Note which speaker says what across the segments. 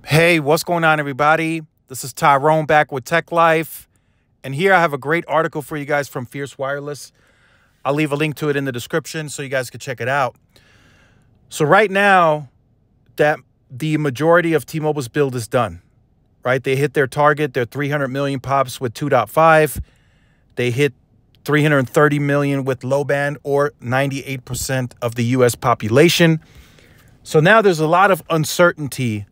Speaker 1: Hey, what's going on, everybody? This is Tyrone back with Tech Life. And here I have a great article for you guys from Fierce Wireless. I'll leave a link to it in the description so you guys can check it out. So right now, that the majority of T-Mobile's build is done, right? They hit their target, their 300 million pops with 2.5. They hit 330 million with low band, or 98% of the U.S. population. So now there's a lot of uncertainty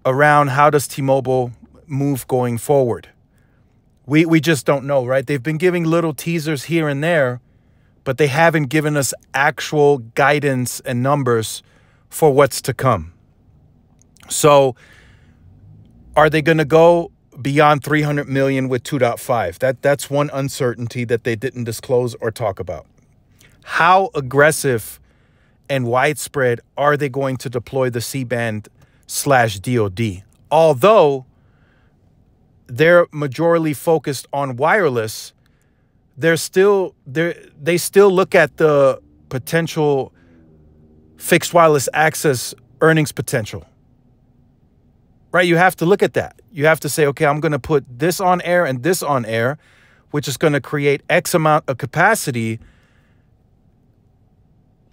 Speaker 1: around how does T-Mobile move going forward. We just don't know, right? They've been giving little teasers here and there, but they haven't given us actual guidance and numbers for what's to come. So are they going to go beyond 300 million with 2.5? That's one uncertainty that they didn't disclose or talk about. How aggressive and widespread are they going to deploy the C-band /DoD? Although they're majorly focused on wireless, they still look at the potential fixed wireless access earnings potential. Right? You have to look at that. You have to say, okay, I'm going to put this on air and this on air, which is going to create X amount of capacity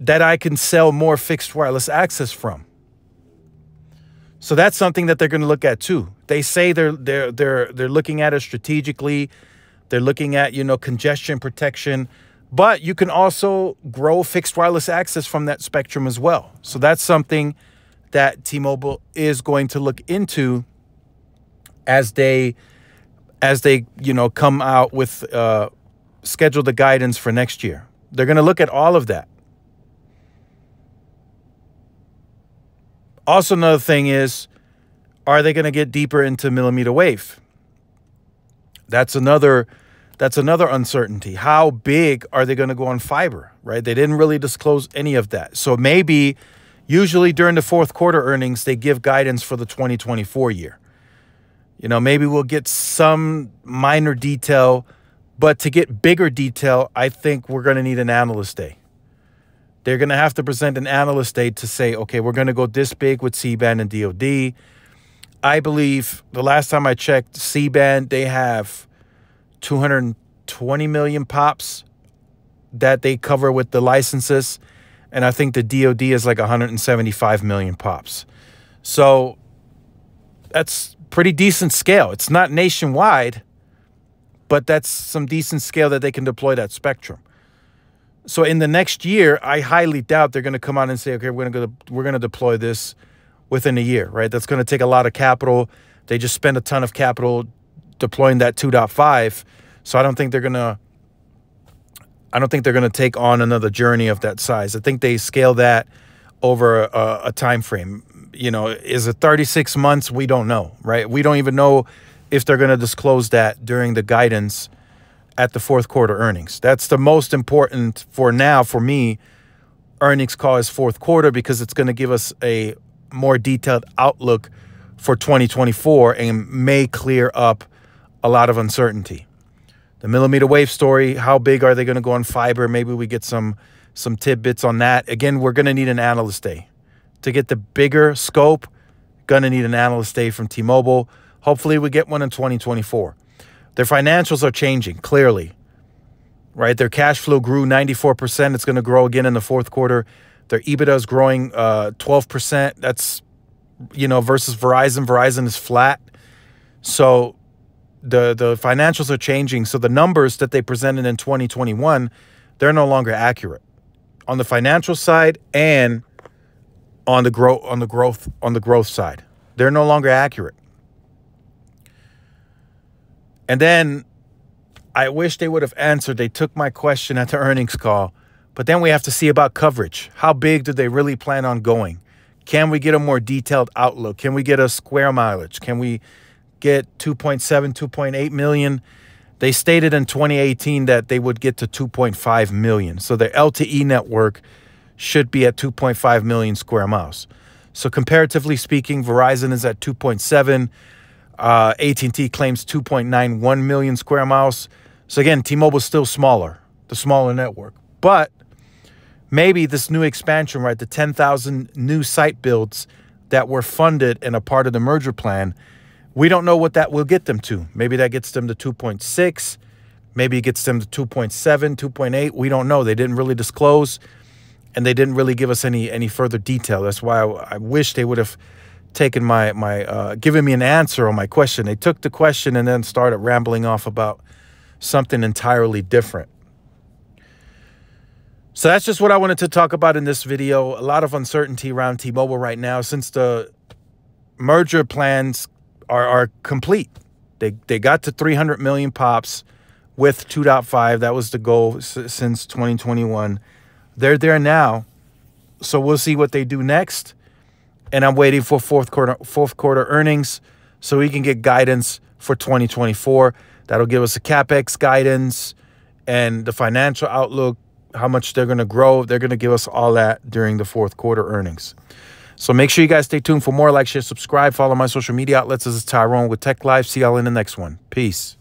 Speaker 1: that I can sell more fixed wireless access from. So that's something that they're going to look at too. They say they're looking at it strategically. They're looking at, congestion protection, but you can also grow fixed wireless access from that spectrum as well. So that's something that T-Mobile is going to look into as they come out with schedule the guidance for next year. They're going to look at all of that. Also, another thing is, are they going to get deeper into millimeter wave? That's another uncertainty. How big are they going to go on fiber, right? They didn't really disclose any of that. So maybe, usually during the fourth quarter earnings, they give guidance for the 2024 year. Maybe we'll get some minor detail, but to get bigger detail, I think we're going to need an analyst day. They're going to have to present an analyst day to say, okay, we're going to go this big with C-band and DoD. I believe the last time I checked C-band, they have 220 million pops that they cover with the licenses. And I think the DoD is like 175 million pops. So that's pretty decent scale. It's not nationwide, but that's some decent scale that they can deploy that spectrum. So in the next year, I highly doubt they're going to come out and say, okay, we're going to deploy this within a year, right? That's going to take a lot of capital. They just spend a ton of capital deploying that 2.5. So I don't think they're going to take on another journey of that size. I think they scale that over a time frame. Is it 36 months? We don't know, right? We don't even know if they're going to disclose that during the guidance at the fourth quarter earnings. That's the most important for now, for me. Earnings call is fourth quarter because it's going to give us a more detailed outlook for 2024 and may clear up a lot of uncertainty. The millimeter wave story, how big are they going to go on fiber? Maybe we get some tidbits on that. Again, we're going to need an analyst day. To get the bigger scope, going to need an analyst day from T-Mobile. Hopefully we get one in 2024. Their financials are changing, clearly, right? Their cash flow grew 94%. It's going to grow again in the fourth quarter. Their EBITDA is growing 12%. That's, versus Verizon. Verizon is flat. So the financials are changing. So the numbers that they presented in 2021, they're no longer accurate on the financial side and on the growth side. They're no longer accurate. And then I wish they would have answered. They took my question at the earnings call. But then we have to see about coverage. How big do they really plan on going? Can we get a more detailed outlook? Can we get a square mileage? Can we get 2.7, 2.8 million? They stated in 2018 that they would get to 2.5 million. So their LTE network should be at 2.5 million square miles. So comparatively speaking, Verizon is at 2.7. AT&T claims 2.91 million square miles. So again, T-Mobile's still smaller, the smaller network. But maybe this new expansion, right, the 10,000 new site builds, that were funded and a part of the merger plan. We don't know what that will get them to. Maybe that gets them to 2.6. Maybe it gets them to 2.7, 2.8. We don't know. They didn't really disclose, and they didn't really give us any further detail. That's why I wish they would have taken given me an answer on my question. They took the question and then started rambling off about something entirely different. So that's just what I wanted to talk about in this video. A lot of uncertainty around T-Mobile right now since the merger plans are complete. They got to 300 million pops with 2.5. That was the goal since 2021. They're there now. So we'll see what they do next. And I'm waiting for fourth quarter earnings so we can get guidance for 2024. That'll give us a CapEx guidance and the financial outlook, how much they're going to grow. They're going to give us all that during the fourth quarter earnings. So make sure you guys stay tuned for more. Like, share, subscribe, follow my social media outlets. This is Tyrone with Tech Life. See y'all in the next one. Peace.